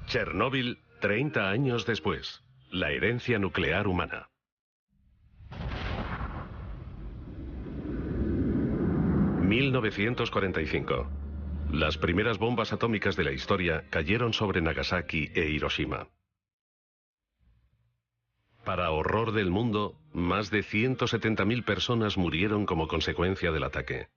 Chernóbil, 30 años después. La herencia nuclear humana. ...1945... Las primeras bombas atómicas de la historia cayeron sobre Nagasaki e Hiroshima. Para horror del mundo, más de 170.000 personas murieron como consecuencia del ataque.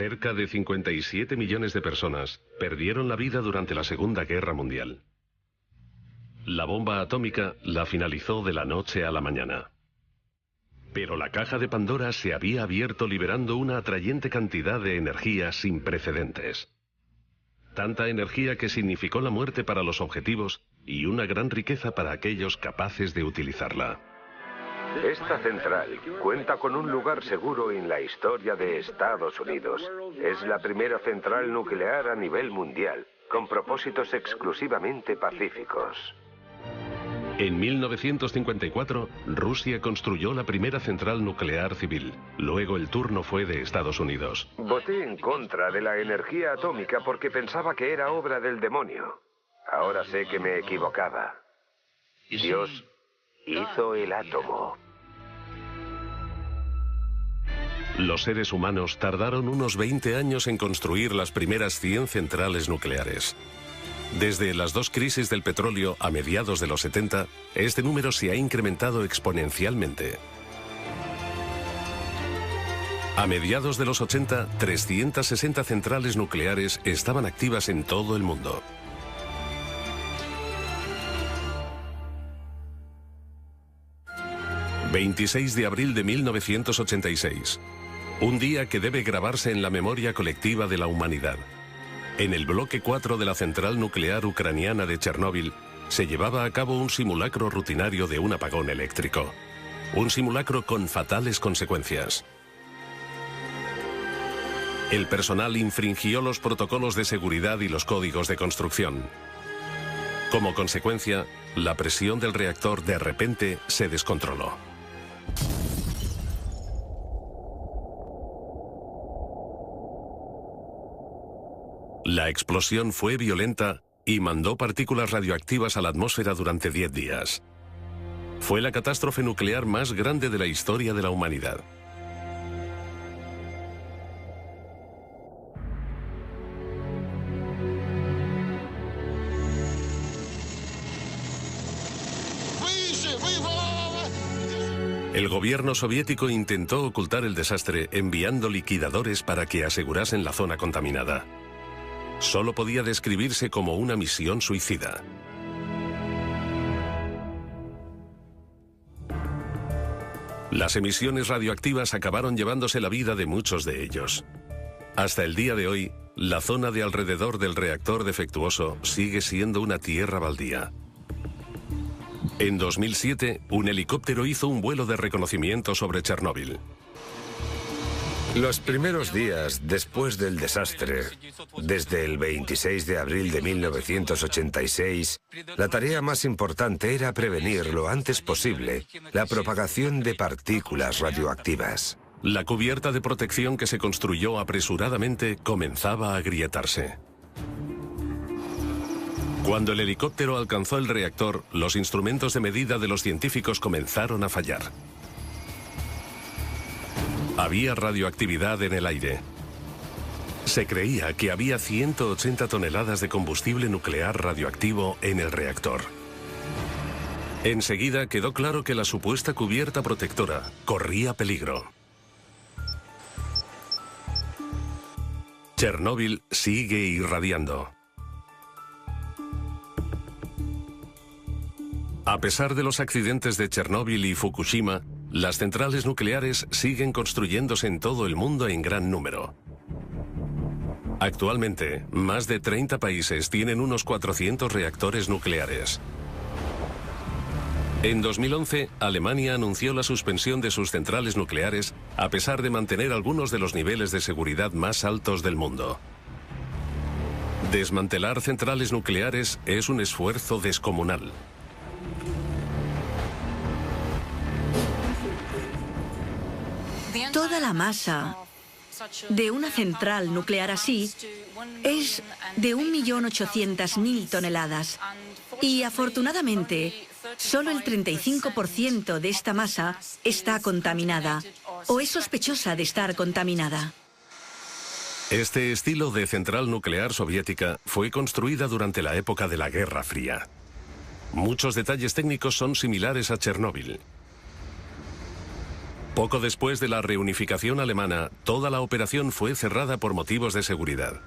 Cerca de 57 millones de personas perdieron la vida durante la Segunda Guerra Mundial. La bomba atómica la finalizó de la noche a la mañana. Pero la caja de Pandora se había abierto liberando una atrayente cantidad de energía sin precedentes. Tanta energía que significó la muerte para los objetivos y una gran riqueza para aquellos capaces de utilizarla. Esta central cuenta con un lugar seguro en la historia de Estados Unidos. Es la primera central nuclear a nivel mundial, con propósitos exclusivamente pacíficos. En 1954, Rusia construyó la primera central nuclear civil. Luego el turno fue de Estados Unidos. Voté en contra de la energía atómica porque pensaba que era obra del demonio. Ahora sé que me equivocaba. Dios hizo el átomo. Los seres humanos tardaron unos 20 años en construir las primeras 100 centrales nucleares. Desde las dos crisis del petróleo a mediados de los 70, este número se ha incrementado exponencialmente. A mediados de los 80, 360 centrales nucleares estaban activas en todo el mundo. ...26 de abril de 1986... un día que debe grabarse en la memoria colectiva de la humanidad. En el bloque 4 de la central nuclear ucraniana de Chernóbil se llevaba a cabo un simulacro rutinario de un apagón eléctrico. Un simulacro con fatales consecuencias. El personal infringió los protocolos de seguridad y los códigos de construcción. Como consecuencia, la presión del reactor de repente se descontroló. La explosión fue violenta y mandó partículas radioactivas a la atmósfera durante 10 días. Fue la catástrofe nuclear más grande de la historia de la humanidad. El gobierno soviético intentó ocultar el desastre enviando liquidadores para que asegurasen la zona contaminada. Solo podía describirse como una misión suicida. Las emisiones radioactivas acabaron llevándose la vida de muchos de ellos. Hasta el día de hoy, la zona de alrededor del reactor defectuoso sigue siendo una tierra baldía. En 2007, un helicóptero hizo un vuelo de reconocimiento sobre Chernóbil. Los primeros días después del desastre, desde el 26 de abril de 1986, la tarea más importante era prevenir lo antes posible la propagación de partículas radioactivas. La cubierta de protección que se construyó apresuradamente comenzaba a agrietarse. Cuando el helicóptero alcanzó el reactor, los instrumentos de medida de los científicos comenzaron a fallar. Había radioactividad en el aire. Se creía que había 180 toneladas de combustible nuclear radioactivo en el reactor. Enseguida quedó claro que la supuesta cubierta protectora corría peligro. Chernóbil sigue irradiando. A pesar de los accidentes de Chernóbil y Fukushima, las centrales nucleares siguen construyéndose en todo el mundo en gran número. Actualmente, más de 30 países tienen unos 400 reactores nucleares. En 2011, Alemania anunció la suspensión de sus centrales nucleares a pesar de mantener algunos de los niveles de seguridad más altos del mundo. Desmantelar centrales nucleares es un esfuerzo descomunal. Toda la masa de una central nuclear así es de 1.800.000 toneladas. Y afortunadamente, solo el 35% de esta masa está contaminada o es sospechosa de estar contaminada. Este estilo de central nuclear soviética fue construida durante la época de la Guerra Fría. Muchos detalles técnicos son similares a Chernóbil. Poco después de la reunificación alemana, toda la operación fue cerrada por motivos de seguridad.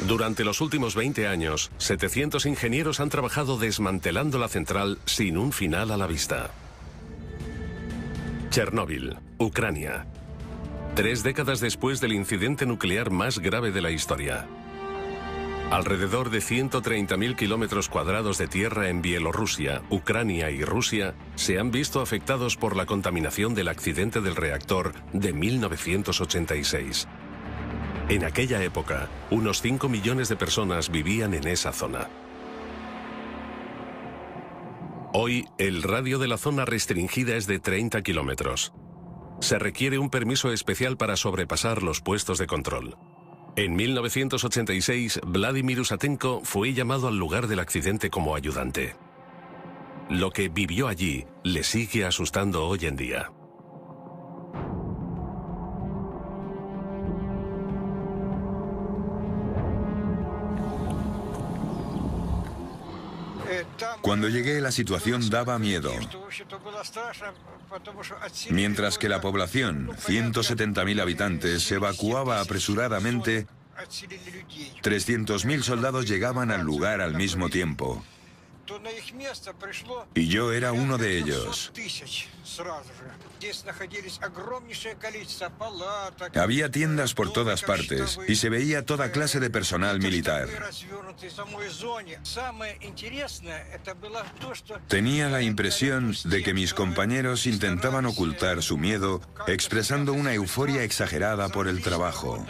Durante los últimos 20 años, 700 ingenieros han trabajado desmantelando la central sin un final a la vista. Chernóbil, Ucrania. 3 décadas después del incidente nuclear más grave de la historia. Alrededor de 130.000 kilómetros cuadrados de tierra en Bielorrusia, Ucrania y Rusia se han visto afectados por la contaminación del accidente del reactor de 1986. En aquella época, unos 5 millones de personas vivían en esa zona. Hoy, el radio de la zona restringida es de 30 kilómetros. Se requiere un permiso especial para sobrepasar los puestos de control. En 1986, Vladimir Usatenko fue llamado al lugar del accidente como ayudante. Lo que vivió allí le sigue asustando hoy en día. Cuando llegué, la situación daba miedo. Mientras que la población, 170.000 habitantes, se evacuaba apresuradamente, 300.000 soldados llegaban al lugar al mismo tiempo. Y yo era uno de ellos. Había tiendas por todas partes y se veía toda clase de personal militar. Tenía la impresión de que mis compañeros intentaban ocultar su miedo, expresando una euforia exagerada por el trabajo.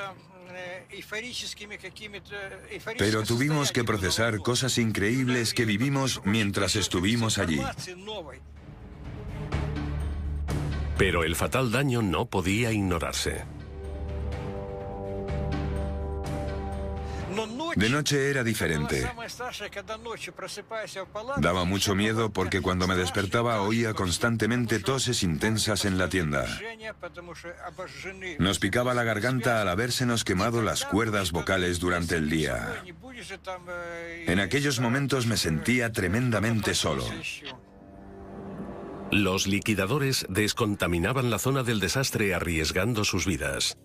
Pero tuvimos que procesar cosas increíbles que vivimos mientras estuvimos allí. Pero el fatal daño no podía ignorarse. De noche era diferente. Daba mucho miedo porque cuando me despertaba oía constantemente toses intensas en la tienda. Nos picaba la garganta al habérsenos quemado las cuerdas vocales durante el día. En aquellos momentos me sentía tremendamente solo. Los liquidadores descontaminaban la zona del desastre arriesgando sus vidas.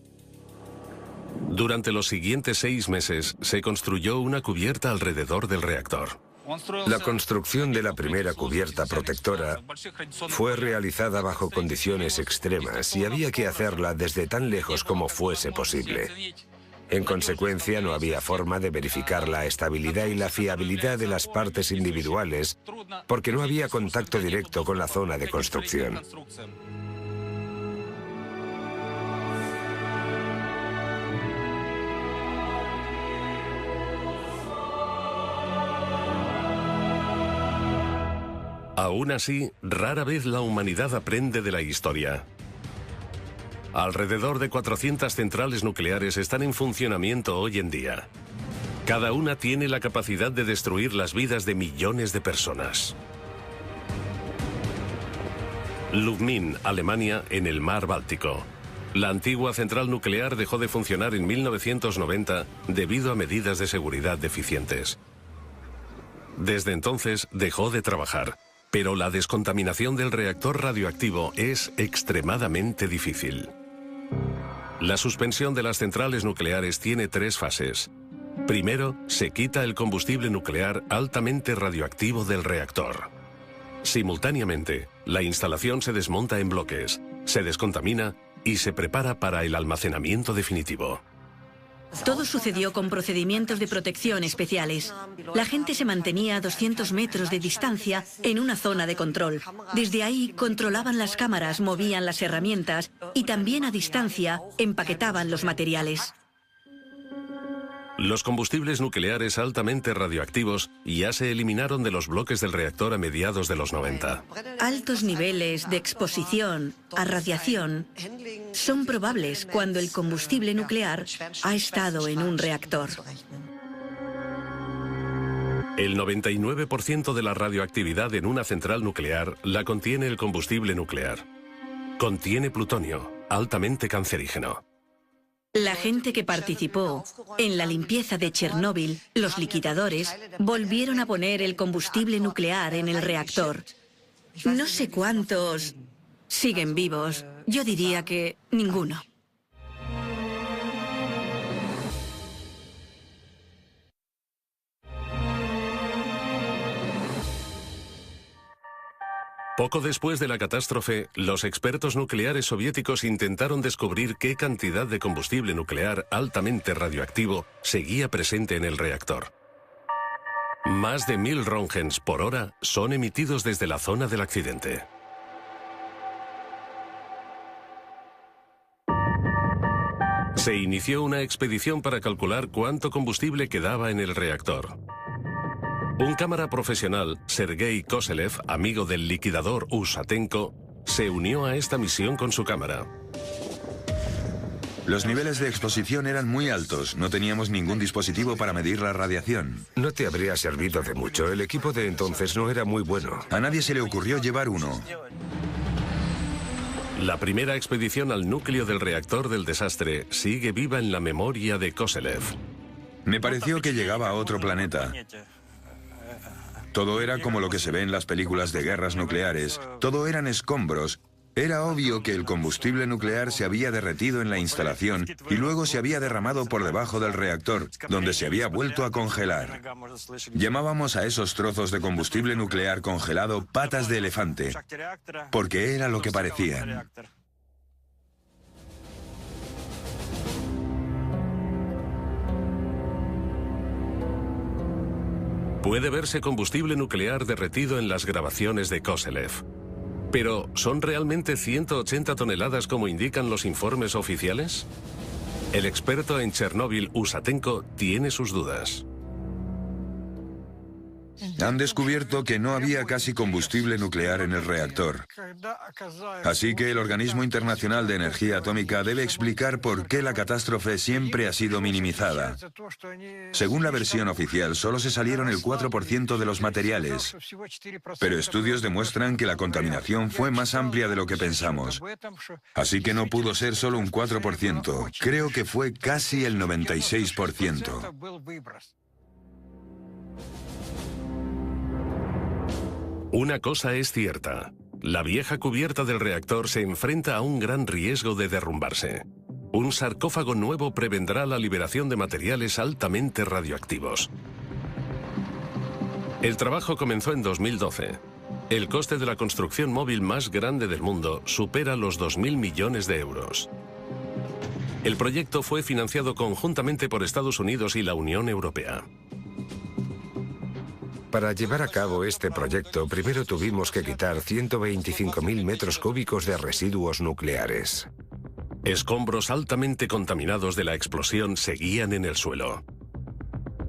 Durante los siguientes 6 meses se construyó una cubierta alrededor del reactor. La construcción de la primera cubierta protectora fue realizada bajo condiciones extremas y había que hacerla desde tan lejos como fuese posible. En consecuencia, no había forma de verificar la estabilidad y la fiabilidad de las partes individuales porque no había contacto directo con la zona de construcción. Aún así, rara vez la humanidad aprende de la historia. Alrededor de 400 centrales nucleares están en funcionamiento hoy en día. Cada una tiene la capacidad de destruir las vidas de millones de personas. Lubmin, Alemania, en el mar Báltico. La antigua central nuclear dejó de funcionar en 1990 debido a medidas de seguridad deficientes. Desde entonces dejó de trabajar, pero la descontaminación del reactor radioactivo es extremadamente difícil. La suspensión de las centrales nucleares tiene 3 fases. Primero, se quita el combustible nuclear altamente radioactivo del reactor. Simultáneamente, la instalación se desmonta en bloques, se descontamina y se prepara para el almacenamiento definitivo. Todo sucedió con procedimientos de protección especiales. La gente se mantenía a 200 metros de distancia en una zona de control. Desde ahí controlaban las cámaras, movían las herramientas y también a distancia empaquetaban los materiales. Los combustibles nucleares altamente radioactivos ya se eliminaron de los bloques del reactor a mediados de los 90. Altos niveles de exposición a radiación son probables cuando el combustible nuclear ha estado en un reactor. El 99% de la radioactividad en una central nuclear la contiene el combustible nuclear. Contiene plutonio, altamente cancerígeno. La gente que participó en la limpieza de Chernóbil, los liquidadores, volvieron a poner el combustible nuclear en el reactor. No sé cuántos siguen vivos. Yo diría que ninguno. Poco después de la catástrofe, los expertos nucleares soviéticos intentaron descubrir qué cantidad de combustible nuclear altamente radioactivo seguía presente en el reactor. Más de 1000 röntgens por hora son emitidos desde la zona del accidente. Se inició una expedición para calcular cuánto combustible quedaba en el reactor. Un cámara profesional, Sergei Koselev, amigo del liquidador Usatenko, se unió a esta misión con su cámara. Los niveles de exposición eran muy altos. No teníamos ningún dispositivo para medir la radiación. No te habría servido de mucho. El equipo de entonces no era muy bueno. A nadie se le ocurrió llevar uno. La primera expedición al núcleo del reactor del desastre sigue viva en la memoria de Koselev. Me pareció que llegaba a otro planeta. Todo era como lo que se ve en las películas de guerras nucleares. Todo eran escombros. Era obvio que el combustible nuclear se había derretido en la instalación y luego se había derramado por debajo del reactor, donde se había vuelto a congelar. Llamábamos a esos trozos de combustible nuclear congelado patas de elefante, porque era lo que parecían. Puede verse combustible nuclear derretido en las grabaciones de Koselev. Pero, ¿son realmente 180 toneladas como indican los informes oficiales? El experto en Chernóbil, Usatenko, tiene sus dudas. Han descubierto que no había casi combustible nuclear en el reactor. Así que el Organismo Internacional de Energía Atómica debe explicar por qué la catástrofe siempre ha sido minimizada. Según la versión oficial, solo se salieron el 4% de los materiales. Pero estudios demuestran que la contaminación fue más amplia de lo que pensamos. Así que no pudo ser solo un 4%. Creo que fue casi el 96%. Una cosa es cierta. La vieja cubierta del reactor se enfrenta a un gran riesgo de derrumbarse. Un sarcófago nuevo prevendrá la liberación de materiales altamente radioactivos. El trabajo comenzó en 2012. El coste de la construcción móvil más grande del mundo supera los 2.000 millones de euros. El proyecto fue financiado conjuntamente por Estados Unidos y la Unión Europea. Para llevar a cabo este proyecto, primero tuvimos que quitar 125.000 metros cúbicos de residuos nucleares. Escombros altamente contaminados de la explosión seguían en el suelo.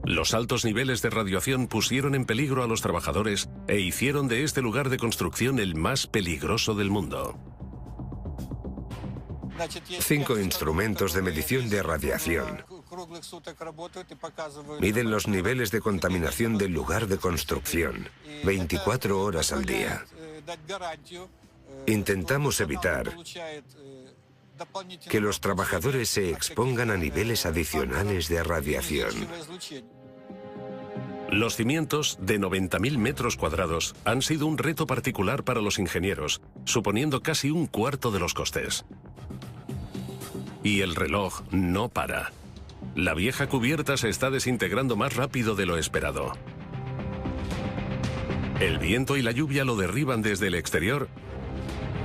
Los altos niveles de radiación pusieron en peligro a los trabajadores e hicieron de este lugar de construcción el más peligroso del mundo. 5 instrumentos de medición de radiación. Miden los niveles de contaminación del lugar de construcción, 24 horas al día. Intentamos evitar que los trabajadores se expongan a niveles adicionales de radiación. Los cimientos, de 90.000 metros cuadrados, han sido un reto particular para los ingenieros, suponiendo casi un cuarto de los costes. Y el reloj no para. La vieja cubierta se está desintegrando más rápido de lo esperado. El viento y la lluvia lo derriban desde el exterior,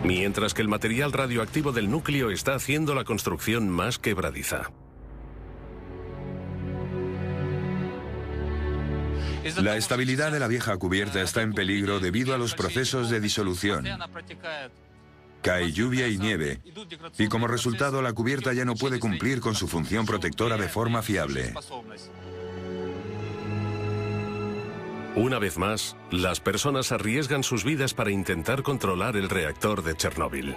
mientras que el material radioactivo del núcleo está haciendo la construcción más quebradiza. La estabilidad de la vieja cubierta está en peligro debido a los procesos de disolución. cae lluvia y nieve, y como resultado la cubierta ya no puede cumplir con su función protectora de forma fiable. Una vez más, las personas arriesgan sus vidas para intentar controlar el reactor de Chernóbil.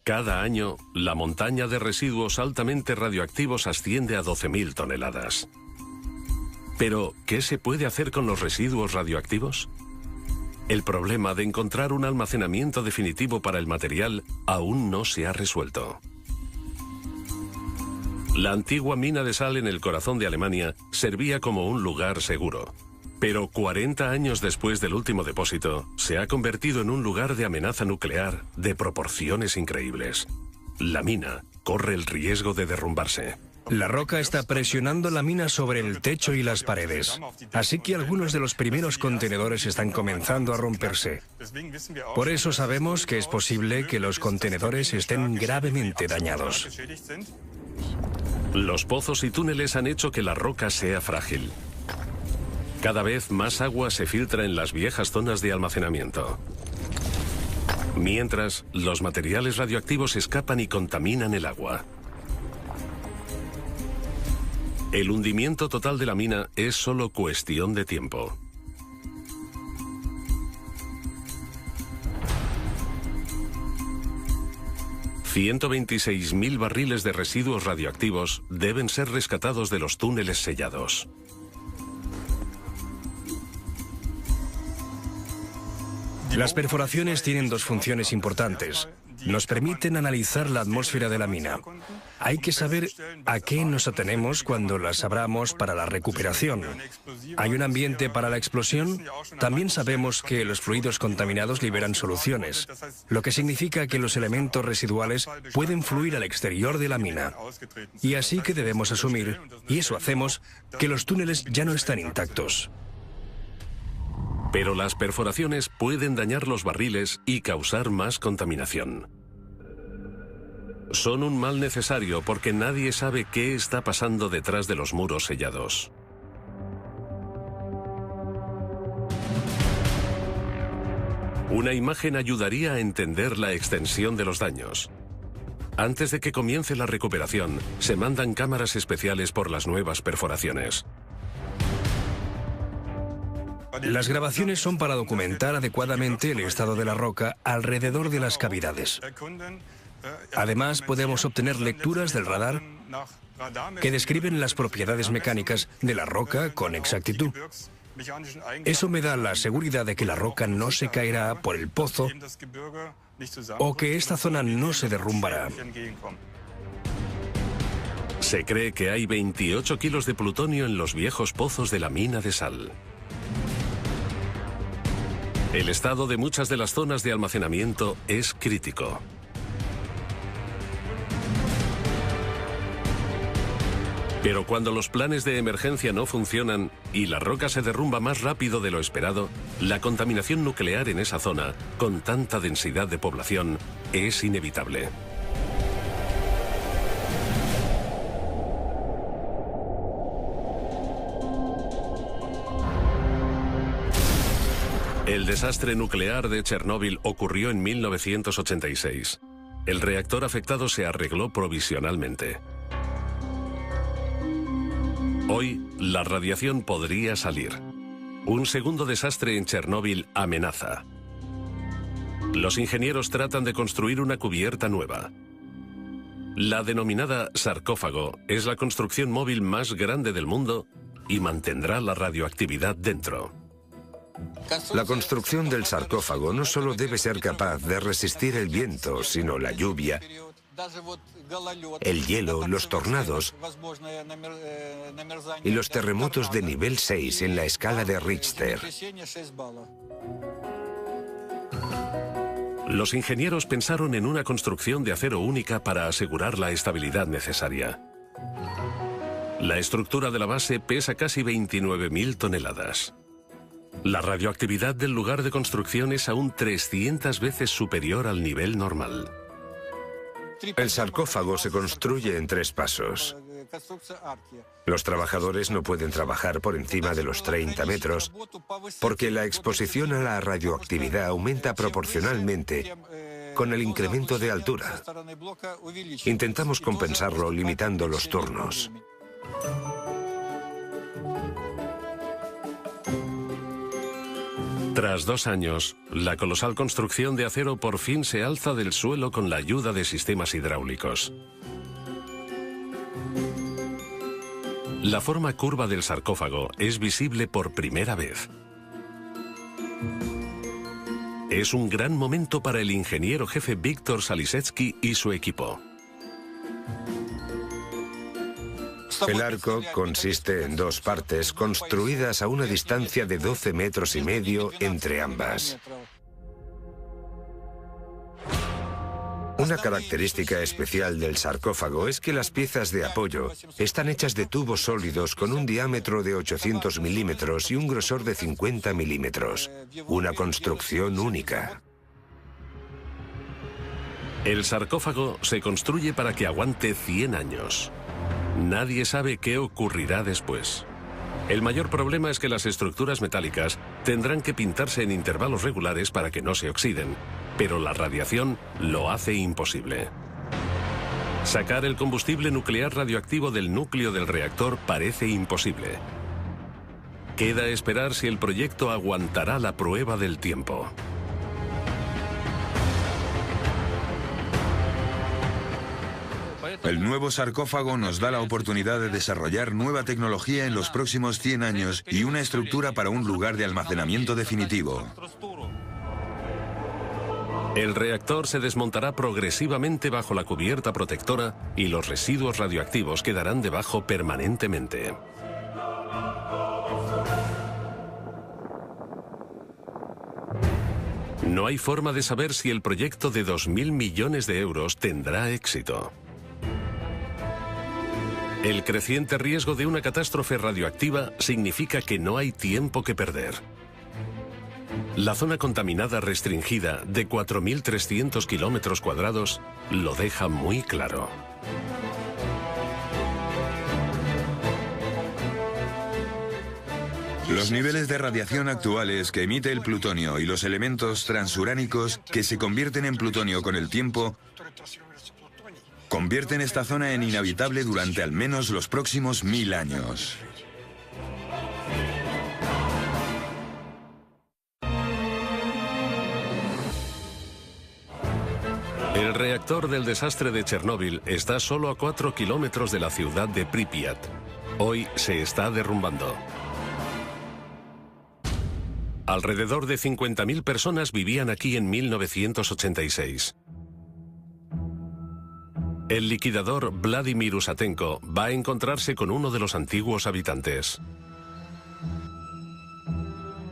Cada año, la montaña de residuos altamente radioactivos asciende a 12.000 toneladas. Pero, ¿qué se puede hacer con los residuos radioactivos? El problema de encontrar un almacenamiento definitivo para el material aún no se ha resuelto. La antigua mina de sal en el corazón de Alemania servía como un lugar seguro. Pero 40 años después del último depósito, se ha convertido en un lugar de amenaza nuclear de proporciones increíbles. La mina corre el riesgo de derrumbarse. La roca está presionando la mina sobre el techo y las paredes, así que algunos de los primeros contenedores están comenzando a romperse. Por eso sabemos que es posible que los contenedores estén gravemente dañados. Los pozos y túneles han hecho que la roca sea frágil. Cada vez más agua se filtra en las viejas zonas de almacenamiento. Mientras, los materiales radioactivos escapan y contaminan el agua. El hundimiento total de la mina es solo cuestión de tiempo. $126.000 barriles de residuos radioactivos deben ser rescatados de los túneles sellados. Las perforaciones tienen dos funciones importantes. Nos permiten analizar la atmósfera de la mina. Hay que saber a qué nos atenemos cuando las abramos para la recuperación. ¿Hay un ambiente para la explosión? También sabemos que los fluidos contaminados liberan soluciones, lo que significa que los elementos residuales pueden fluir al exterior de la mina. Y así que debemos asumir, y eso hacemos, que los túneles ya no están intactos. Pero las perforaciones pueden dañar los barriles y causar más contaminación. Son un mal necesario porque nadie sabe qué está pasando detrás de los muros sellados. Una imagen ayudaría a entender la extensión de los daños. Antes de que comience la recuperación, se mandan cámaras especiales por las nuevas perforaciones. Las grabaciones son para documentar adecuadamente el estado de la roca alrededor de las cavidades. Además, podemos obtener lecturas del radar que describen las propiedades mecánicas de la roca con exactitud. Eso me da la seguridad de que la roca no se caerá por el pozo o que esta zona no se derrumbará. Se cree que hay 28 kilos de plutonio en los viejos pozos de la mina de sal. El estado de muchas de las zonas de almacenamiento es crítico. Pero cuando los planes de emergencia no funcionan y la roca se derrumba más rápido de lo esperado, la contaminación nuclear en esa zona, con tanta densidad de población, es inevitable. El desastre nuclear de Chernóbil ocurrió en 1986. El reactor afectado se arregló provisionalmente. Hoy, la radiación podría salir. Un segundo desastre en Chernóbil amenaza. Los ingenieros tratan de construir una cubierta nueva. La denominada sarcófago es la construcción móvil más grande del mundo y mantendrá la radioactividad dentro. La construcción del sarcófago no solo debe ser capaz de resistir el viento, sino la lluvia, el hielo, los tornados y los terremotos de nivel 6 en la escala de Richter. Los ingenieros pensaron en una construcción de acero única para asegurar la estabilidad necesaria. La estructura de la base pesa casi 29.000 toneladas. La radioactividad del lugar de construcción es aún 300 veces superior al nivel normal. El sarcófago se construye en 3 pasos. Los trabajadores no pueden trabajar por encima de los 30 metros porque la exposición a la radioactividad aumenta proporcionalmente con el incremento de altura. Intentamos compensarlo limitando los turnos. Tras 2 años, la colosal construcción de acero por fin se alza del suelo con la ayuda de sistemas hidráulicos. La forma curva del sarcófago es visible por primera vez. Es un gran momento para el ingeniero jefe Víctor Salisetsky y su equipo. El arco consiste en 2 partes construidas a una distancia de 12,5 metros entre ambas. Una característica especial del sarcófago es que las piezas de apoyo están hechas de tubos sólidos con un diámetro de 800 milímetros y un grosor de 50 milímetros. Una construcción única. El sarcófago se construye para que aguante 100 años. Nadie sabe qué ocurrirá después. El mayor problema es que las estructuras metálicas tendrán que pintarse en intervalos regulares para que no se oxiden, pero la radiación lo hace imposible. Sacar el combustible nuclear radioactivo del núcleo del reactor parece imposible. Queda esperar si el proyecto aguantará la prueba del tiempo. El nuevo sarcófago nos da la oportunidad de desarrollar nueva tecnología en los próximos 100 años y una estructura para un lugar de almacenamiento definitivo. El reactor se desmontará progresivamente bajo la cubierta protectora y los residuos radioactivos quedarán debajo permanentemente. No hay forma de saber si el proyecto de 2.000 millones de euros tendrá éxito. El creciente riesgo de una catástrofe radioactiva significa que no hay tiempo que perder. La zona contaminada restringida de 4.300 kilómetros cuadrados lo deja muy claro. Los niveles de radiación actuales que emite el plutonio y los elementos transuránicos que se convierten en plutonio con el tiempo convierten esta zona en inhabitable durante al menos los próximos 1000 años. El reactor del desastre de Chernóbil está solo a 4 kilómetros de la ciudad de Pripyat. Hoy se está derrumbando. Alrededor de 50.000 personas vivían aquí en 1986. El liquidador Vladimir Usatenko va a encontrarse con uno de los antiguos habitantes.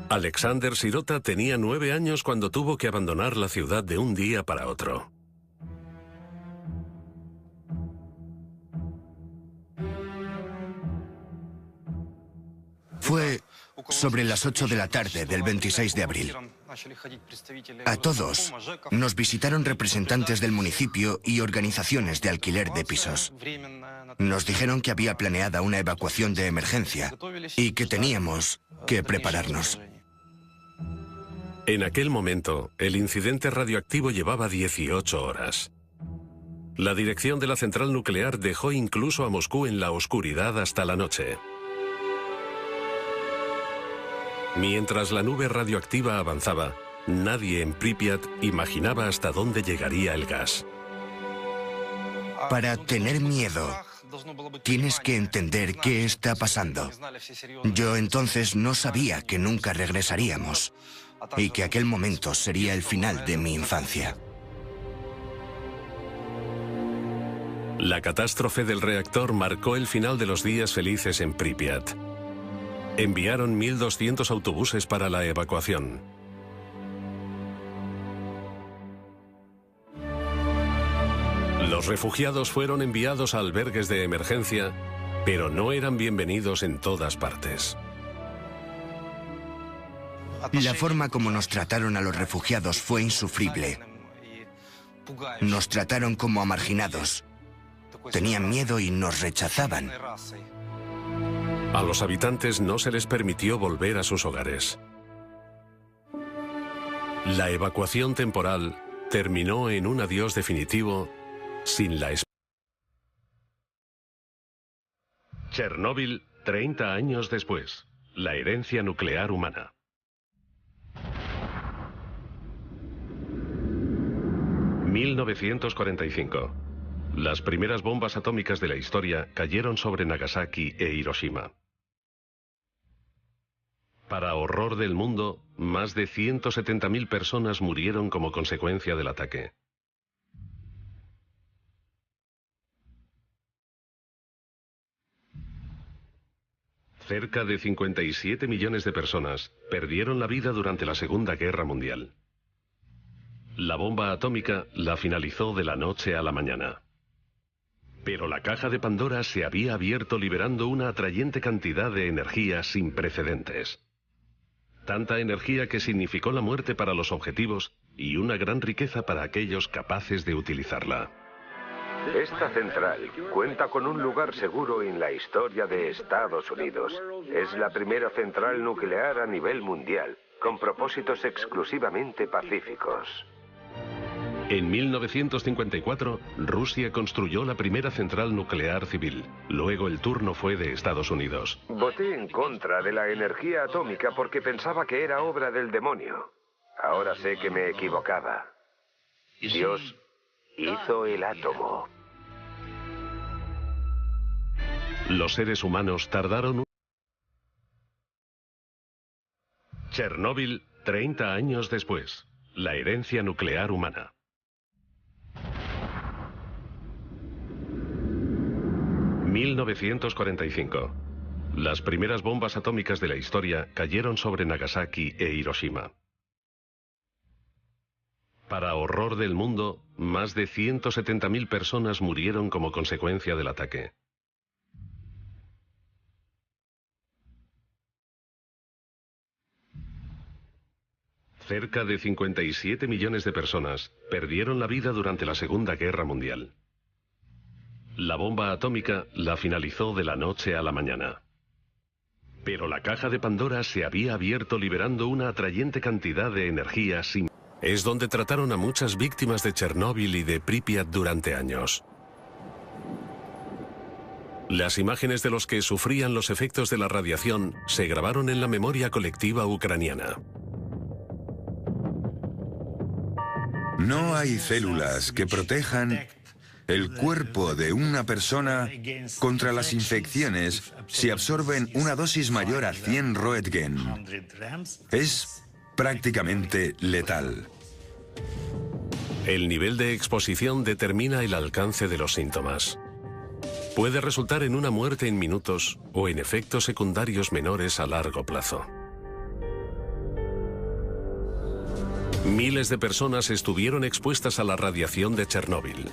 Alexander Sirota tenía 9 años cuando tuvo que abandonar la ciudad de un día para otro. Fue sobre las 8 de la tarde del 26 de abril. A todos nos visitaron representantes del municipio y organizaciones de alquiler de pisos. Nos dijeron que había planeada una evacuación de emergencia y que teníamos que prepararnos. En aquel momento, el incidente radioactivo llevaba 18 horas. La dirección de la central nuclear dejó incluso a Moscú en la oscuridad hasta la noche. Mientras la nube radioactiva avanzaba, nadie en Pripyat imaginaba hasta dónde llegaría el gas. Para tener miedo, tienes que entender qué está pasando. Yo entonces no sabía que nunca regresaríamos y que aquel momento sería el final de mi infancia. La catástrofe del reactor marcó el final de los días felices en Pripyat. Enviaron 1.200 autobuses para la evacuación. Los refugiados fueron enviados a albergues de emergencia, pero no eran bienvenidos en todas partes. La forma como nos trataron a los refugiados fue insufrible. Nos trataron como a marginados. Tenían miedo y nos rechazaban. A los habitantes no se les permitió volver a sus hogares. La evacuación temporal terminó en un adiós definitivo sin la esperanza. Chernóbil, 30 años después. La herencia nuclear humana. (1945). Las primeras bombas atómicas de la historia cayeron sobre Nagasaki e Hiroshima. Para horror del mundo, más de 170.000 personas murieron como consecuencia del ataque. Cerca de 57 millones de personas perdieron la vida durante la Segunda Guerra Mundial. La bomba atómica la finalizó de la noche a la mañana. Pero la caja de Pandora se había abierto liberando una atrayente cantidad de energía sin precedentes. Tanta energía que significó la muerte para los objetivos y una gran riqueza para aquellos capaces de utilizarla. Esta central cuenta con un lugar seguro en la historia de Estados Unidos. Es la primera central nuclear a nivel mundial, con propósitos exclusivamente pacíficos. En 1954, Rusia construyó la primera central nuclear civil. Luego el turno fue de Estados Unidos. Voté en contra de la energía atómica porque pensaba que era obra del demonio. Ahora sé que me equivocaba. Dios hizo el átomo. Los seres humanos tardaron... Chernóbil, 30 años después. La herencia nuclear humana. (1945). Las primeras bombas atómicas de la historia cayeron sobre Nagasaki e Hiroshima. Para horror del mundo, más de 170.000 personas murieron como consecuencia del ataque. Cerca de 57 millones de personas perdieron la vida durante la Segunda Guerra Mundial. La bomba atómica la finalizó de la noche a la mañana. Pero la caja de Pandora se había abierto liberando una atrayente cantidad de energía sin... Es donde trataron a muchas víctimas de Chernóbil y de Pripyat durante años. Las imágenes de los que sufrían los efectos de la radiación se grabaron en la memoria colectiva ucraniana. No hay células que protejan el cuerpo de una persona contra las infecciones si absorben una dosis mayor a 100 Roentgen. Es prácticamente letal. El nivel de exposición determina el alcance de los síntomas. Puede resultar en una muerte en minutos o en efectos secundarios menores a largo plazo. Miles de personas estuvieron expuestas a la radiación de Chernóbil.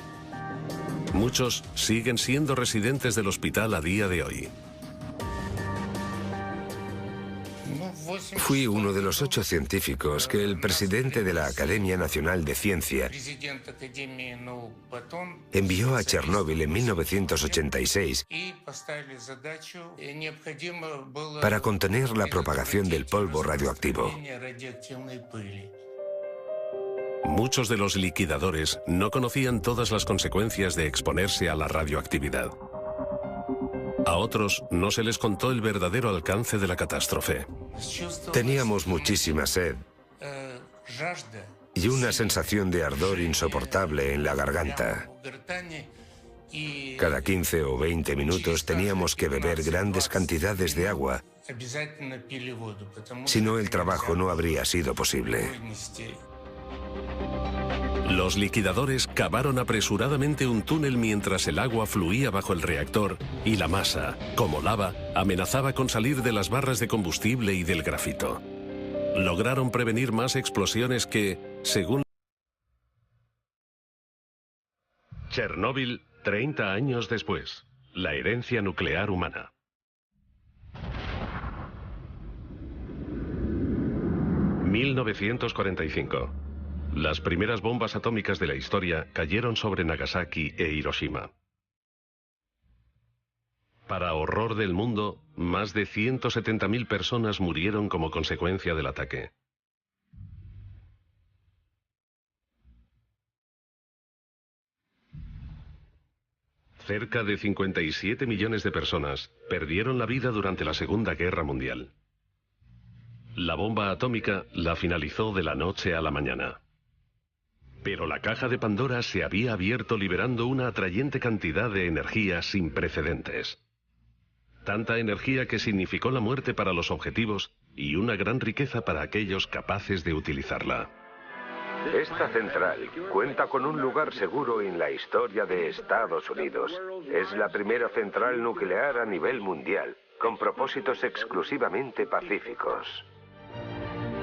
Muchos siguen siendo residentes del hospital a día de hoy. Fui uno de los 8 científicos que el presidente de la Academia Nacional de Ciencia envió a Chernóbil en 1986 para contener la propagación del polvo radioactivo. Muchos de los liquidadores no conocían todas las consecuencias de exponerse a la radioactividad. A otros no se les contó el verdadero alcance de la catástrofe. Teníamos muchísima sed y una sensación de ardor insoportable en la garganta. Cada 15 o 20 minutos teníamos que beber grandes cantidades de agua. Si no, el trabajo no habría sido posible. Los liquidadores cavaron apresuradamente un túnel mientras el agua fluía bajo el reactor y la masa, como lava, amenazaba con salir de las barras de combustible y del grafito. Lograron prevenir más explosiones que, según... Chernóbil, 30 años después. La herencia nuclear humana. (1945). Las primeras bombas atómicas de la historia cayeron sobre Nagasaki e Hiroshima. Para horror del mundo, más de 170.000 personas murieron como consecuencia del ataque. Cerca de 57 millones de personas perdieron la vida durante la Segunda Guerra Mundial. La bomba atómica la finalizó de la noche a la mañana. Pero la caja de Pandora se había abierto liberando una atrayente cantidad de energía sin precedentes. Tanta energía que significó la muerte para los objetivos y una gran riqueza para aquellos capaces de utilizarla. Esta central cuenta con un lugar seguro en la historia de Estados Unidos. Es la primera central nuclear a nivel mundial, con propósitos exclusivamente pacíficos.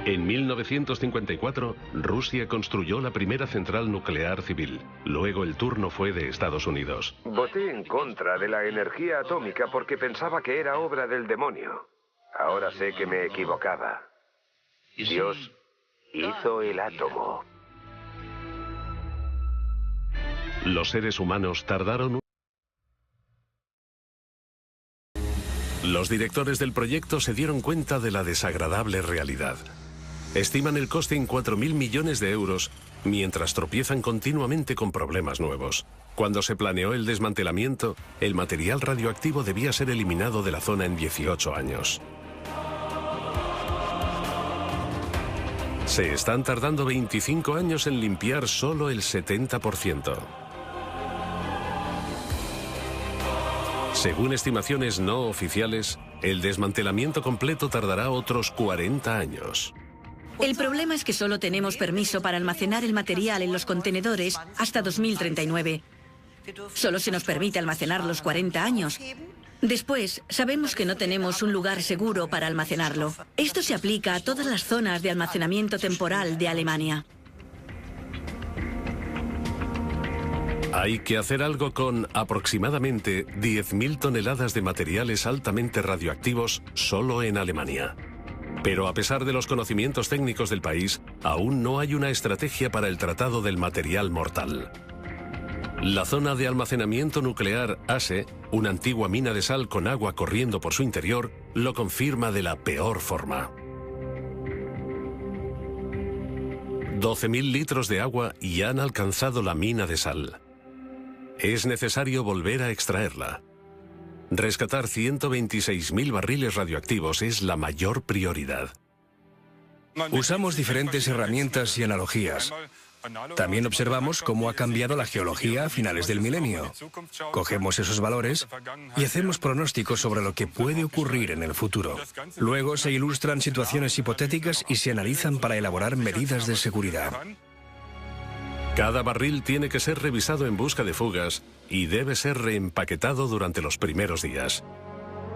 En 1954, Rusia construyó la primera central nuclear civil. Luego el turno fue de Estados Unidos. Voté en contra de la energía atómica porque pensaba que era obra del demonio. Ahora sé que me equivocaba. Dios hizo el átomo. Los seres humanos tardaron. Los directores del proyecto se dieron cuenta de la desagradable realidad. Estiman el coste en 4.000 millones de euros, mientras tropiezan continuamente con problemas nuevos. Cuando se planeó el desmantelamiento, el material radioactivo debía ser eliminado de la zona en 18 años. Se están tardando 25 años en limpiar solo el 70%. Según estimaciones no oficiales, el desmantelamiento completo tardará otros 40 años. El problema es que solo tenemos permiso para almacenar el material en los contenedores hasta 2039. Solo se nos permite almacenar los 40 años. Después, sabemos que no tenemos un lugar seguro para almacenarlo. Esto se aplica a todas las zonas de almacenamiento temporal de Alemania. Hay que hacer algo con aproximadamente 10.000 toneladas de materiales altamente radioactivos solo en Alemania. Pero a pesar de los conocimientos técnicos del país, aún no hay una estrategia para el tratado del material mortal. La zona de almacenamiento nuclear ASE, una antigua mina de sal con agua corriendo por su interior, lo confirma de la peor forma. 12.000 litros de agua ya han alcanzado la mina de sal. Es necesario volver a extraerla. Rescatar 126.000 barriles radioactivos es la mayor prioridad. Usamos diferentes herramientas y analogías. También observamos cómo ha cambiado la geología a finales del milenio. Cogemos esos valores y hacemos pronósticos sobre lo que puede ocurrir en el futuro. Luego se ilustran situaciones hipotéticas y se analizan para elaborar medidas de seguridad. Cada barril tiene que ser revisado en busca de fugas y debe ser reempaquetado durante los primeros días.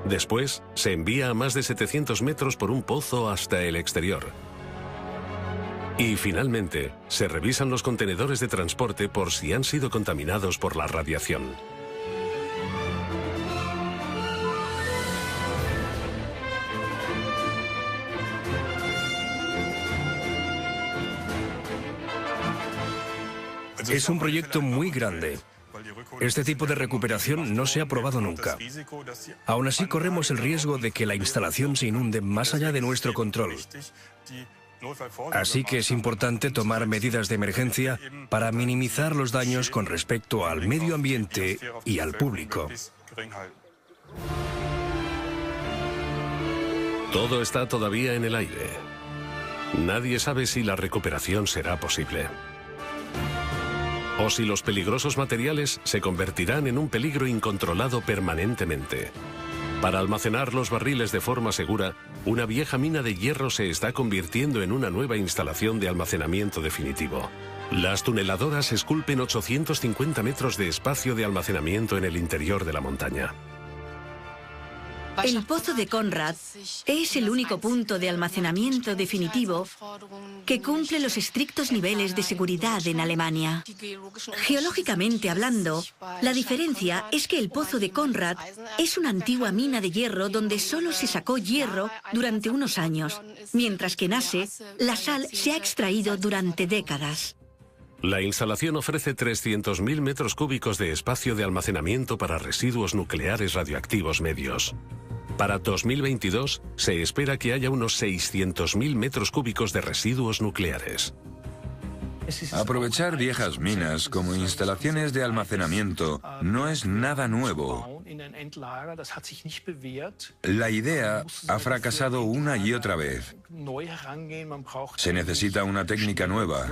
Después, se envía a más de 700 metros por un pozo hasta el exterior. Y finalmente, se revisan los contenedores de transporte por si han sido contaminados por la radiación. Es un proyecto muy grande. Este tipo de recuperación no se ha probado nunca. Aún así, corremos el riesgo de que la instalación se inunde más allá de nuestro control. Así que es importante tomar medidas de emergencia para minimizar los daños con respecto al medio ambiente y al público. Todo está todavía en el aire. Nadie sabe si la recuperación será posible. O si los peligrosos materiales se convertirán en un peligro incontrolado permanentemente. Para almacenar los barriles de forma segura, una vieja mina de hierro se está convirtiendo en una nueva instalación de almacenamiento definitivo. Las tuneladoras esculpen 850 metros de espacio de almacenamiento en el interior de la montaña. El pozo de Konrad es el único punto de almacenamiento definitivo que cumple los estrictos niveles de seguridad en Alemania. Geológicamente hablando, la diferencia es que el pozo de Konrad es una antigua mina de hierro donde solo se sacó hierro durante unos años, mientras que en Asse la sal se ha extraído durante décadas. La instalación ofrece 300.000 metros cúbicos de espacio de almacenamiento para residuos nucleares radioactivos medios. Para 2022 se espera que haya unos 600.000 metros cúbicos de residuos nucleares. Aprovechar viejas minas como instalaciones de almacenamiento no es nada nuevo. La idea ha fracasado una y otra vez. Se necesita una técnica nueva.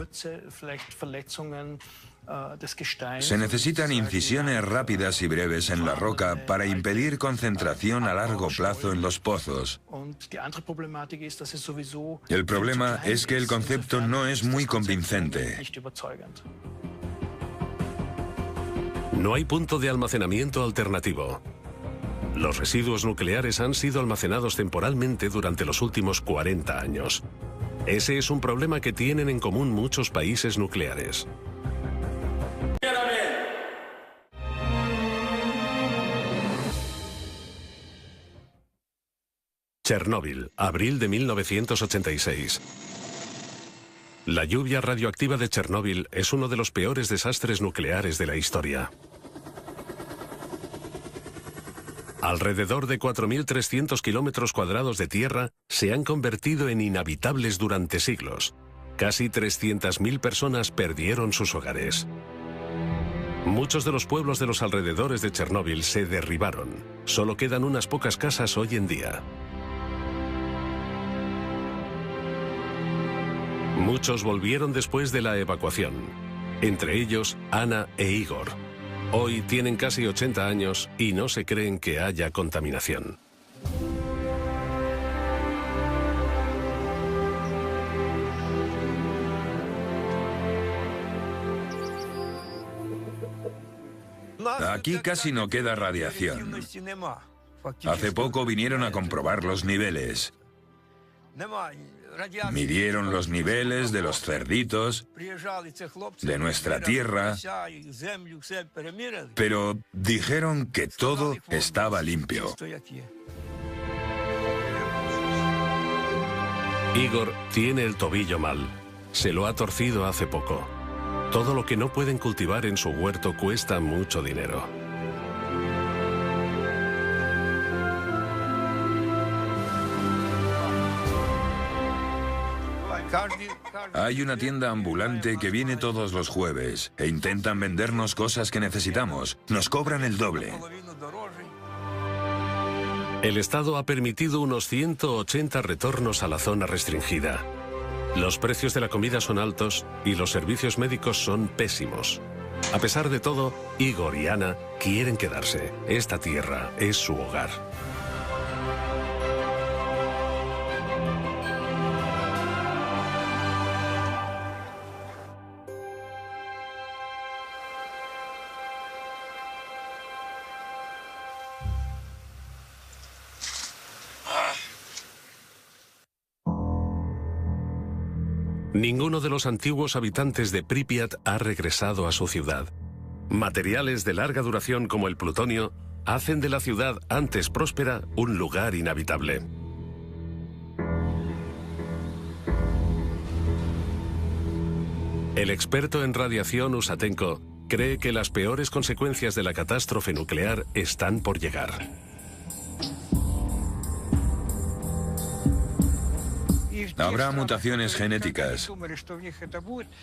Se necesitan incisiones rápidas y breves en la roca para impedir concentración a largo plazo en los pozos. El problema es que el concepto no es muy convincente. No hay punto de almacenamiento alternativo. Los residuos nucleares han sido almacenados temporalmente durante los últimos 40 años. Ese es un problema que tienen en común muchos países nucleares. Chernóbil, abril de 1986. La lluvia radioactiva de Chernóbil es uno de los peores desastres nucleares de la historia. Alrededor de 4.300 kilómetros cuadrados de tierra se han convertido en inhabitables durante siglos. Casi 300.000 personas perdieron sus hogares. Muchos de los pueblos de los alrededores de Chernóbil se derribaron. Solo quedan unas pocas casas hoy en día. Muchos volvieron después de la evacuación, entre ellos Ana e Igor. Hoy tienen casi 80 años y no se creen que haya contaminación. Aquí casi no queda radiación. Hace poco vinieron a comprobar los niveles. Midieron los niveles de los cerditos, de nuestra tierra, pero dijeron que todo estaba limpio. Igor tiene el tobillo mal. Se lo ha torcido hace poco. Todo lo que no pueden cultivar en su huerto cuesta mucho dinero. Hay una tienda ambulante que viene todos los jueves e intentan vendernos cosas que necesitamos. Nos cobran el doble. El Estado ha permitido unos 180 retornos a la zona restringida. Los precios de la comida son altos y los servicios médicos son pésimos. A pesar de todo, Igor y Ana quieren quedarse. Esta tierra es su hogar. Ninguno de los antiguos habitantes de Pripyat ha regresado a su ciudad. Materiales de larga duración como el plutonio hacen de la ciudad antes próspera un lugar inhabitable. El experto en radiación Usatenko cree que las peores consecuencias de la catástrofe nuclear están por llegar. Habrá mutaciones genéticas.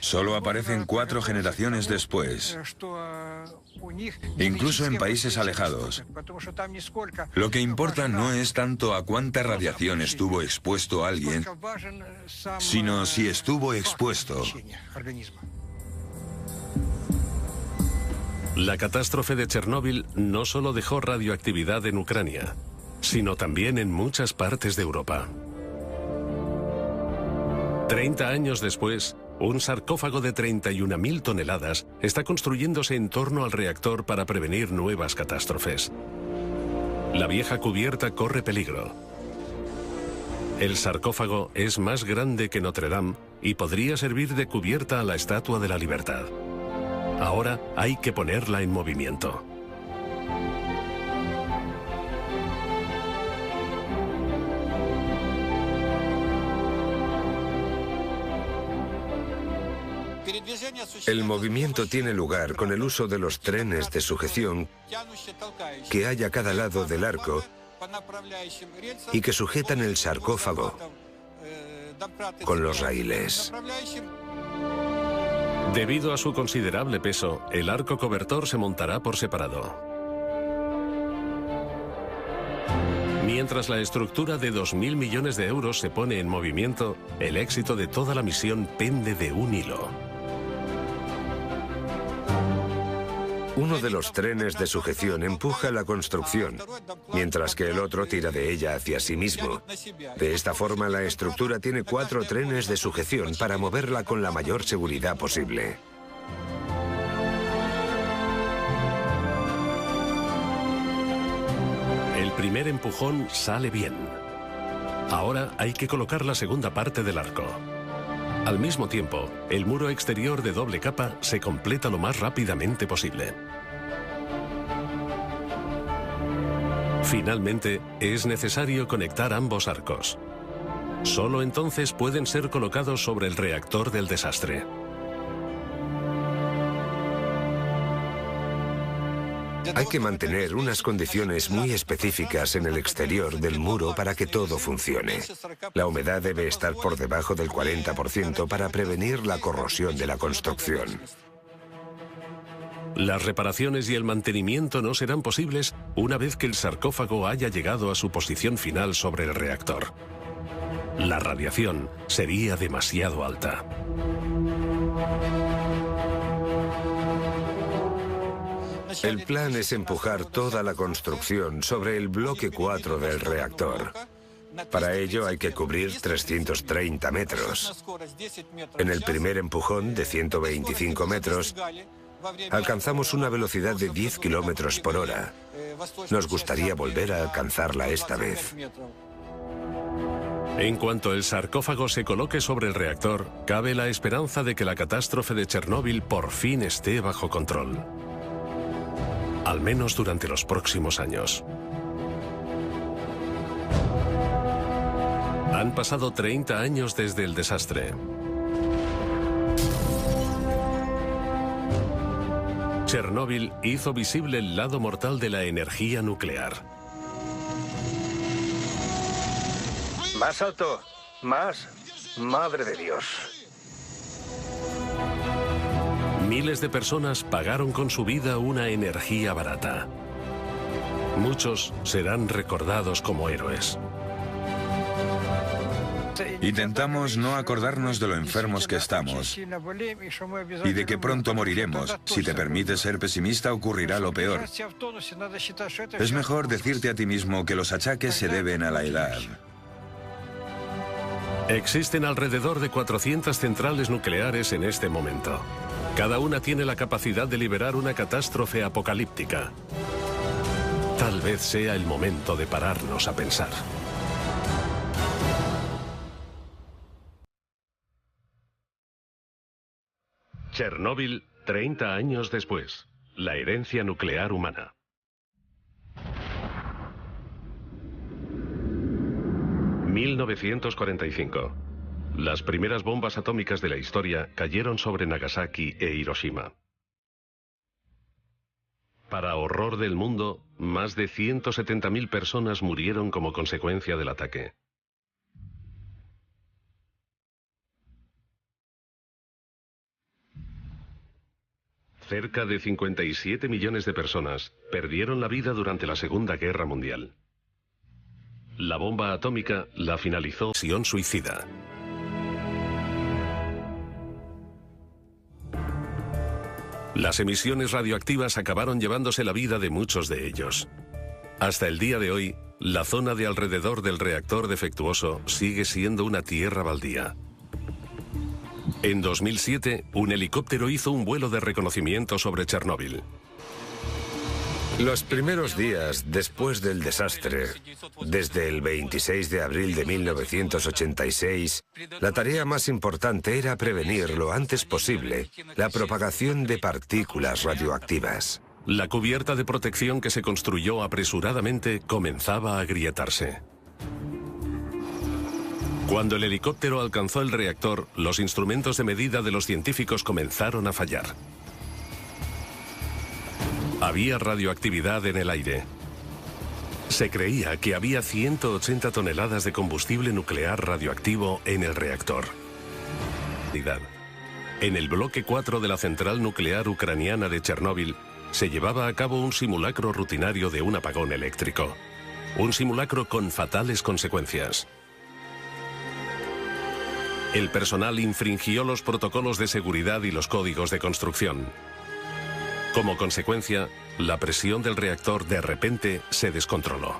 Solo aparecen 4 generaciones después, incluso en países alejados. Lo que importa no es tanto a cuánta radiación estuvo expuesto alguien, sino si estuvo expuesto. La catástrofe de Chernóbil no solo dejó radioactividad en Ucrania, sino también en muchas partes de Europa. 30 años después, un sarcófago de 31.000 toneladas está construyéndose en torno al reactor para prevenir nuevas catástrofes. La vieja cubierta corre peligro. El sarcófago es más grande que Notre Dame y podría servir de cubierta a la Estatua de la Libertad. Ahora hay que ponerla en movimiento. El movimiento tiene lugar con el uso de los trenes de sujeción que hay a cada lado del arco y que sujetan el sarcófago con los raíles. Debido a su considerable peso, el arco cobertor se montará por separado. Mientras la estructura de 2.000 millones de euros se pone en movimiento, el éxito de toda la misión pende de un hilo. Uno de los trenes de sujeción empuja la construcción, mientras que el otro tira de ella hacia sí mismo. De esta forma, la estructura tiene 4 trenes de sujeción para moverla con la mayor seguridad posible. El primer empujón sale bien. Ahora hay que colocar la segunda parte del arco. Al mismo tiempo, el muro exterior de doble capa se completa lo más rápidamente posible. Finalmente, es necesario conectar ambos arcos. Solo entonces pueden ser colocados sobre el reactor del desastre. Hay que mantener unas condiciones muy específicas en el exterior del muro para que todo funcione. La humedad debe estar por debajo del 40% para prevenir la corrosión de la construcción. Las reparaciones y el mantenimiento no serán posibles una vez que el sarcófago haya llegado a su posición final sobre el reactor. La radiación sería demasiado alta. El plan es empujar toda la construcción sobre el bloque 4 del reactor. Para ello hay que cubrir 330 metros. En el primer empujón, de 125 metros, alcanzamos una velocidad de 10 kilómetros por hora. Nos gustaría volver a alcanzarla esta vez. En cuanto el sarcófago se coloque sobre el reactor, cabe la esperanza de que la catástrofe de Chernóbil por fin esté bajo control. Al menos durante los próximos años. Han pasado 30 años desde el desastre. Chernóbil hizo visible el lado mortal de la energía nuclear. Más alto, más. Madre de Dios. Miles de personas pagaron con su vida una energía barata. Muchos serán recordados como héroes. Intentamos no acordarnos de lo enfermos que estamos y de que pronto moriremos. Si te permites ser pesimista, ocurrirá lo peor. Es mejor decirte a ti mismo que los achaques se deben a la edad. Existen alrededor de 400 centrales nucleares en este momento. Cada una tiene la capacidad de liberar una catástrofe apocalíptica. Tal vez sea el momento de pararnos a pensar. Chernóbil, 30 años después. La herencia nuclear humana. ...1945... Las primeras bombas atómicas de la historia cayeron sobre Nagasaki e Hiroshima. Para horror del mundo, más de 170.000 personas murieron como consecuencia del ataque. Cerca de 57 millones de personas perdieron la vida durante la Segunda Guerra Mundial. La bomba atómica la finalizó acción suicida. Las emisiones radioactivas acabaron llevándose la vida de muchos de ellos. Hasta el día de hoy, la zona de alrededor del reactor defectuoso sigue siendo una tierra baldía. En 2007, un helicóptero hizo un vuelo de reconocimiento sobre Chernóbil. Los primeros días después del desastre, desde el 26 de abril de 1986, la tarea más importante era prevenir lo antes posible la propagación de partículas radioactivas. La cubierta de protección que se construyó apresuradamente comenzaba a agrietarse. Cuando el helicóptero alcanzó el reactor, los instrumentos de medida de los científicos comenzaron a fallar. Había radioactividad en el aire. Se creía que había 180 toneladas de combustible nuclear radioactivo en el reactor. En el bloque 4 de la central nuclear ucraniana de Chernóbil, se llevaba a cabo un simulacro rutinario de un apagón eléctrico. Un simulacro con fatales consecuencias. El personal infringió los protocolos de seguridad y los códigos de construcción. Como consecuencia, la presión del reactor de repente se descontroló.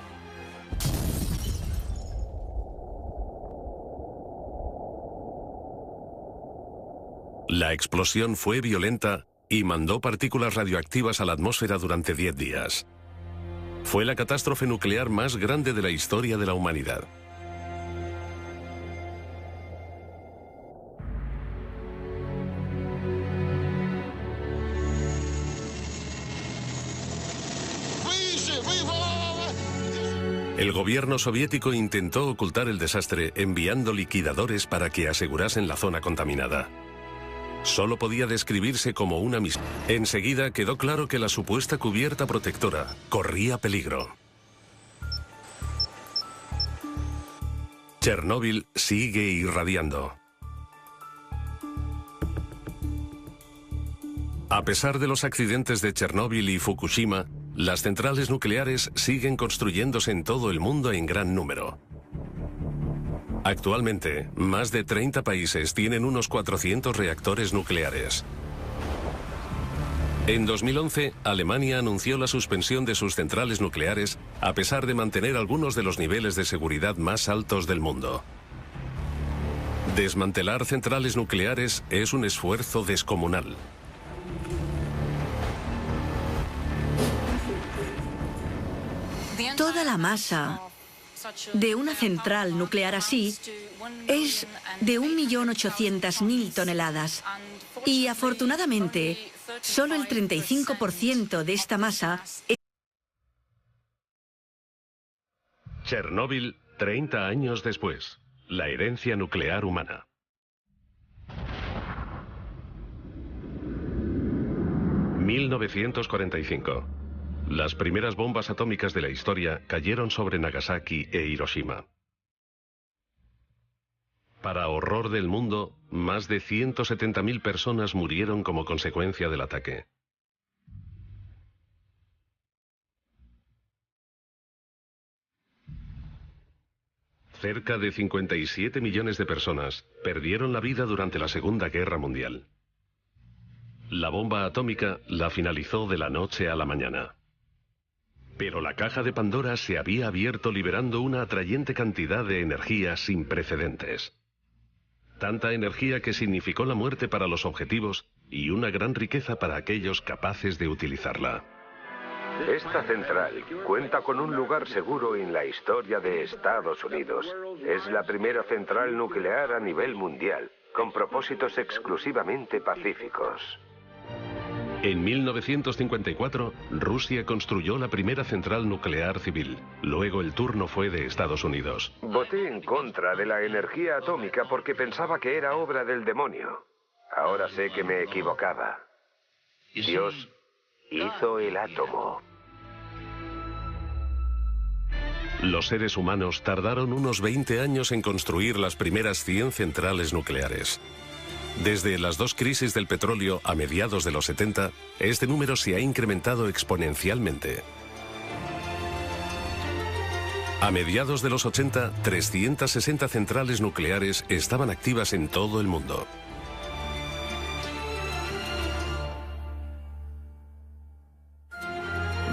La explosión fue violenta y mandó partículas radioactivas a la atmósfera durante 10 días. Fue la catástrofe nuclear más grande de la historia de la humanidad. El gobierno soviético intentó ocultar el desastre enviando liquidadores para que asegurasen la zona contaminada. Solo podía describirse como una misión. Enseguida quedó claro que la supuesta cubierta protectora corría peligro. Chernóbil sigue irradiando. A pesar de los accidentes de Chernóbil y Fukushima, las centrales nucleares siguen construyéndose en todo el mundo en gran número. Actualmente, más de 30 países tienen unos 400 reactores nucleares. En 2011, Alemania anunció la suspensión de sus centrales nucleares a pesar de mantener algunos de los niveles de seguridad más altos del mundo. Desmantelar centrales nucleares es un esfuerzo descomunal. Toda la masa de una central nuclear así es de 1.800.000 toneladas. Y afortunadamente, solo el 35% de esta masa es... Chernóbil, 30 años después. La herencia nuclear humana. ...1945... Las primeras bombas atómicas de la historia cayeron sobre Nagasaki e Hiroshima. Para horror del mundo, más de 170.000 personas murieron como consecuencia del ataque. Cerca de 57 millones de personas perdieron la vida durante la Segunda Guerra Mundial. La bomba atómica la finalizó de la noche a la mañana. Pero la caja de Pandora se había abierto liberando una atrayente cantidad de energía sin precedentes. Tanta energía que significó la muerte para los objetivos y una gran riqueza para aquellos capaces de utilizarla. Esta central cuenta con un lugar seguro en la historia de Estados Unidos. Es la primera central nuclear a nivel mundial, con propósitos exclusivamente pacíficos. En 1954, Rusia construyó la primera central nuclear civil. Luego el turno fue de Estados Unidos. Voté en contra de la energía atómica porque pensaba que era obra del demonio. Ahora sé que me equivocaba. Dios hizo el átomo. Los seres humanos tardaron unos 20 años en construir las primeras 100 centrales nucleares. Desde las dos crisis del petróleo a mediados de los 70, este número se ha incrementado exponencialmente. A mediados de los 80, 360 centrales nucleares estaban activas en todo el mundo.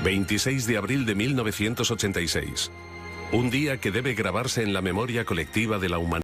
...26 de abril de 1986... un día que debe grabarse en la memoria colectiva de la humanidad.